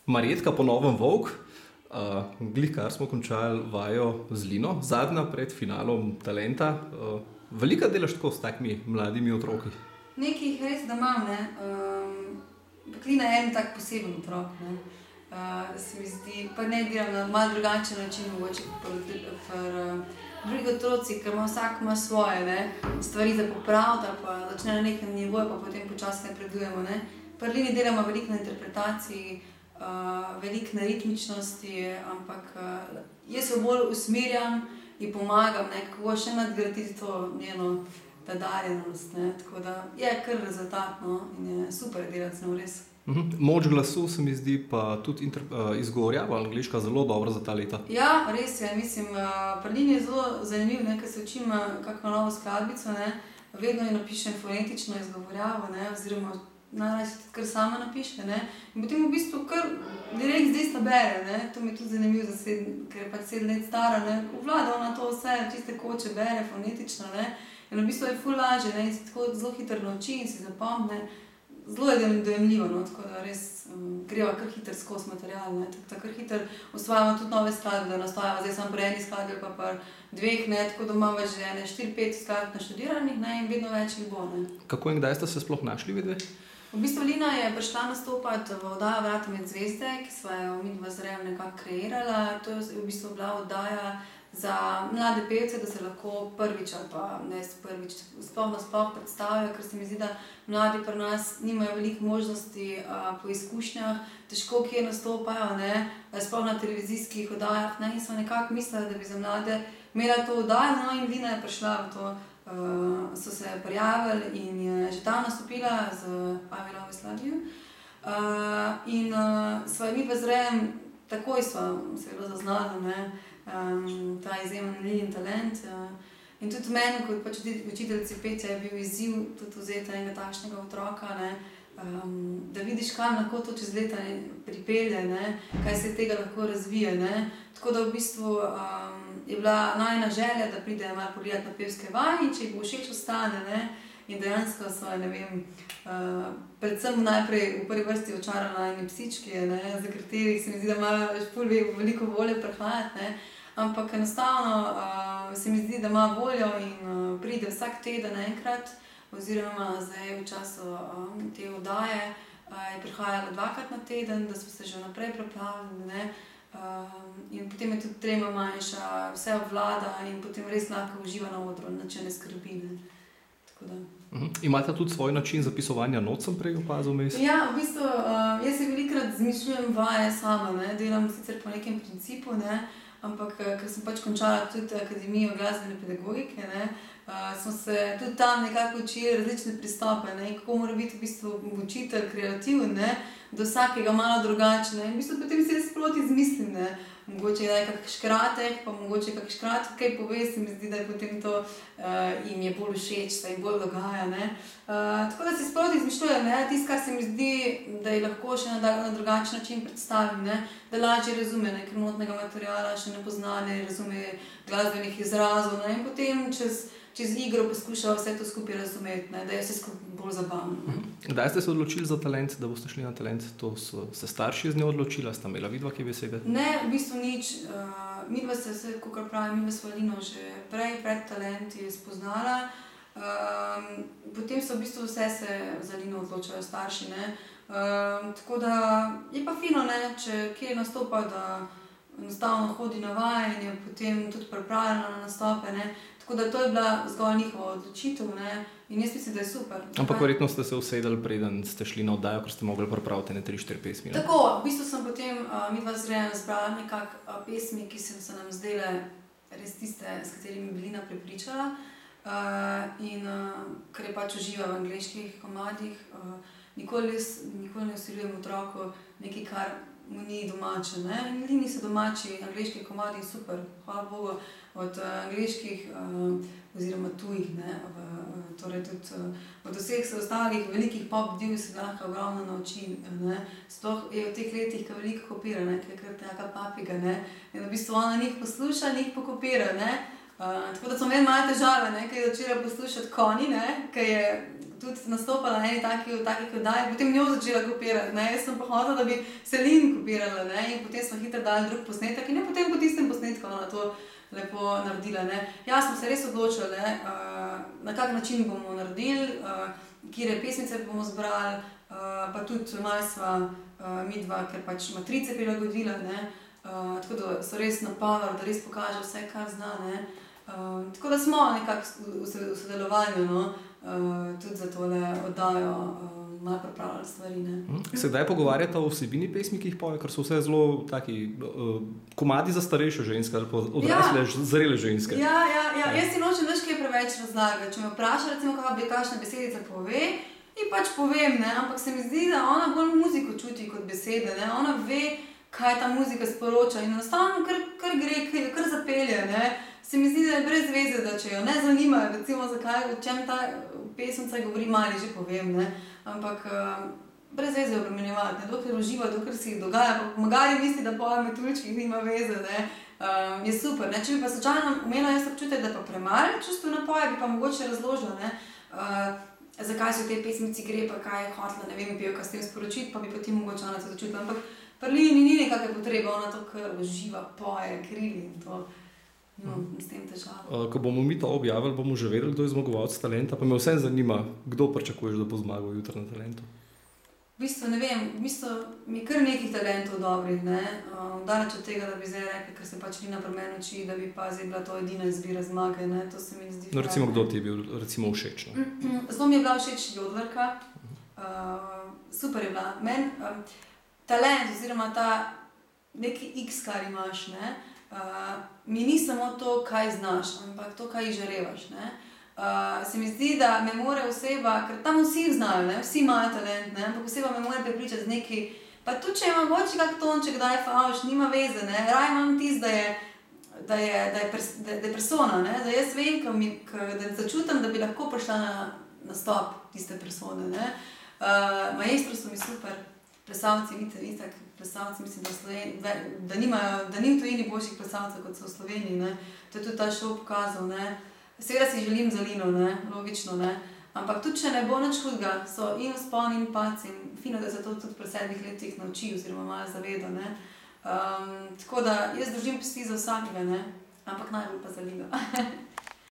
Marjetka po novem Volk, glih kar smo končali vajo z Lino, zadnja pred finalom Talenta. Velika delaš tako s takimi mladimi otroki? Nekaj jih res, da imam, ne. Lina je en tak poseben otrok, ne. Se mi zdi, pa ne delam na malo drugačen način mogoče pri drugih otrocih, ker vsak ima svoje, ne, stvari za popraviti ali pa začne na nekem nivoju, pa potem počasi napredujemo, ne. Pri Lini delamo veliko na interpretaciji, veliko na ritmičnosti, ampak jaz jo bolj usmerjam in pomagam, ne, kako še nadgraditi to njeno nadarjenost, ne, tako da je kar rezultatno in je super delati z njo, res. Moč glasu se mi zdi pa tudi izgovorjava angleška zelo dobra za ta leta. Ja, res je, mislim, pri Lini je zelo zanimivo, ne, ker se učim kakšno novo skladbico, ne, vedno jo napišem fonetično izgovorjavo, ne, oziroma najraje tudi kar sama napiše, ne, in potem v bistvu kar direkt z desta bere, ne, to mi je tudi zanimivo, ker je pač 7 let stara, ne, obvlada ona to vse, čiste koče bere fonetično, ne, in v bistvu je ful lažje, ne, in se tako zelo hitro nauči in si zapomni, zelo je dojemljivo, no, tako da res greva kar hitro skozi material, ne, tako da kar hitro osvajamo tudi nove skladbe, da nastojava zdaj samo pri eni skladbi pa pri 2, ne, tako da imamo že 4-5 skladb naštudiranih, ne, in vedno več jih bo, ne. Kako in kdaj ste se sploh našli vidve? V bistvu Lina je prišla nastopati v oddajo Vrata med zvezde, ki sva jo midva z Rejem nekako kreirala. To je v bistvu bila oddaja za mlade pevce, da se lahko prvič ali pa ne prvič sploh predstavijo, ker se mi zdi, da mladi pri nas nimajo veliko možnosti po izkušnjah, težko kje nastopajo, ne, sploh na televizijskih oddajah, ne, in sva nekako mislila, da bi za mlade imela to oddajo, no, in Lina je prišla v to, so se prijavili in je že tam nastopila z I Will Always Love You. In sva midva z Rejem, takoj sva seveda zaznala, ne, ta izjemen Linin talent. In tudi meni, kot pač učiteljici petja, je bil izziv tudi vzeti enega takšnega otroka, ne, da vidiš, kam lahko to čez leta pripelje, ne, kaj se tega lahko razvije, ne. Tako da v bistvu je bila najina želja, da pride malo pogledati na pevske vaje in če jih bo všeč, ostane, ne. In dejansko so, ne vem, predvsem najprej v prvi vrsti očarala eni psički, ne, za katerih se mi zdi, da imajo ful veliko volje prihajati, ne. Ampak enostavno se mi zdi, da ima voljo in pride vsak teden enkrat, oziroma zdaj v času te oddaje je prihajala 2-krat na teden, da smo se že vnaprej pripravili, ne. In potem je tudi trema manjša, vse obvlada in potem res lahko uživa na odru, nič ne skrbi, ne. Tako da. Imate tudi svoj način zapisovanja not, sem prej opazil vmes? Ja, v bistvu jaz si velikokrat izmišljujem vaje sama, ne, delam sicer po nekem principu, ne, ampak ker sem pač končala tudi Akademijo glasbene pedagogike, ne, smo se tudi tam nekako učili različne pristope, ne, kako mora biti v bistvu učitelj kreativen, ne, do vsakega malo drugačen, ne, in v bistvu potem si jaz sproti izmislim, ne, mogoče je kak škratek, pa mogoče kak škratek kaj pove, se mi zdi, da je potem to jim je bolj všeč, se jim bolj dogaja, ne. Tako da si sproti izmišljujem, ne, tisto, kar se mi zdi, da je lahko še na drugačen način predstavim, ne, da lažje razume, ne, ker notnega materiala še ne pozna, ne razume glasbenih izrazov, ne, in potem čez igro poskuša vse to skupaj razumeti, ne, da je vse skupaj bolj zabavno. Kdaj ste se odločili za talent, da boste šli na talent? To so se starši z njo odločila, sta imela vidva kaj besede? Ne, v bistvu nič. Midva se vse, kakor pravim, midva sva Lino že pred talenti spoznala. Potem so v bistvu vse se za Lino odločajo starši, ne. Tako da je pa fino, ne, če kje nastopa, da enostavno hodi na vaje in je potem tudi pripravljena na nastope, ne. Tako da to je bila zgolj njihova odločitev, ne, in jaz mislim, da je super. Ampak verjetno ste se usedli, preden ste šli na oddajo, ker ste mogli pripraviti ene 3-4 pesmi, ne? Tako, v bistvu sem potem midva z Rejem zbrala nekako pesmi, ki se nam zdele res tiste, s katerimi bi Lina prepričala. In ker je pač uživa v angleških komadih, nikoli ne vsiljujem otroku nekaj, kar mu ni domače, ne. In Lini so domači angleški komadi super, hvala Bogu, od angleških oziroma tujih, ne, torej tudi od vseh ostalih velikih pop div se lahko ogromno nauči, ne. Sploh je v teh letih, ko veliko kopira, ne, ker je kar taka papiga, ne. In v bistvu ona njih posluša, njih pokopira, ne. Tako da smo imeli malo težave, ne, ker je začela poslušati Connie, ne, ker je tudi nastopala na eni takih oddaji, potem njo začela kopirati, ne, jaz sem pa hotela, da bi Celine kopirala, ne, in potem smo hitro dali drug posnetek in je potem po tistem posnetku ona to lepo naredila, ne. Ja, smo se res odločili, na kak način bomo naredili, katere pesmice bomo zbrali, pa tudi malo sva midva, ker pač matrice prilagodila, ne, tako da so res napavali, da res pokaže vse, kar zna, ne. Tako da smo nekako v sodelovanju, no, tudi za tole oddajo malo pripravljali stvari, ne. Se kdaj pogovarjata o vsebini pesmi, ki jih poje, ker so vse zelo taki komadi za starejše ženske ali pa odrasle, zrele ženske? Ja, jaz si nočem nič kaj preveč razlagati. Če me vpraša, recimo, kakšna besedica pove, in pač povem, ne, ampak se mi zdi, da ona bolj muziko čuti kot besede, ne, ona ve, kaj ta muzika sporoča in enostavno kar gre, kar zapelje, ne. Se mi zdi, da je brez veze, da če jo ne zanima, recimo, zakaj, o čem ta pesmica govori, mali že povem, ne, ampak brez veze jo obremenjevati, ne, dokler uživa, dokler si jih dogaja, pa magari misli, da poje metuljčkih, nima veze, ne, je super, ne, če bi pa slučajno imela jaz občutek, da pa premalo čustveno poje, bi pa mogoče razložila, ne, zakaj se v tej pesmici gre, pa kaj je hotela, ne vem, pevka s tem sporočiti, pa bi potem mogoče ona se začutila, ampak pri Lini ni nekakve potrebe, ona to kar uživa, poje, krili in to. S tem težavo. Ko bomo mi to objavili, bomo že vedeli, kdo je zmagovalec Talenta, pa me vsem zanima, kdo pričakuješ, da bo zmagal jutri na Talentu? V bistvu ne vem, mi je kar nekih talentov dobrih, ne, daleč od tega, da bi zdaj rekli, ker se pač Lina pri meni uči, da bi pa zdaj bila to edina izbira zmage, ne, to se mi zdi. No, recimo, kdo ti je bil recimo všeč? Zelo mi je bila všeč Jodlerka, super je bila. Meni talent oziroma ta neki X, kar imaš, ne, mi ni samo to, kaj znaš, ampak to, kaj izžarevaš, ne. Se mi zdi, da me more oseba, ker tam vsi znajo, ne, vsi imajo talent, ne, ampak oseba me more prepričati z neki, pa tudi če ima mogoče kak tonček, da je favš, nima veze, ne, raje imam tisto, da je persona, ne, da jaz vem, da začutim, da bi lahko prišla na nastop tiste persone, ne. Maestro so mi super, plesalci, itak, plesalci, mislim, da v Sloveniji, da ni v tujini boljših plesalcev, kot so v Sloveniji, ne. To je tudi ta šov pokazal, ne. Seveda si želim za Lino, ne, logično, ne. Ampak tudi, če ne bo nič hudega, so in vzpon in padci in fino, da se to tudi pri 7 letih nauči oziroma malo zaveda, ne. Tako da jaz držim pesti za vsakega, ne. Ampak najbolj pa za Lino.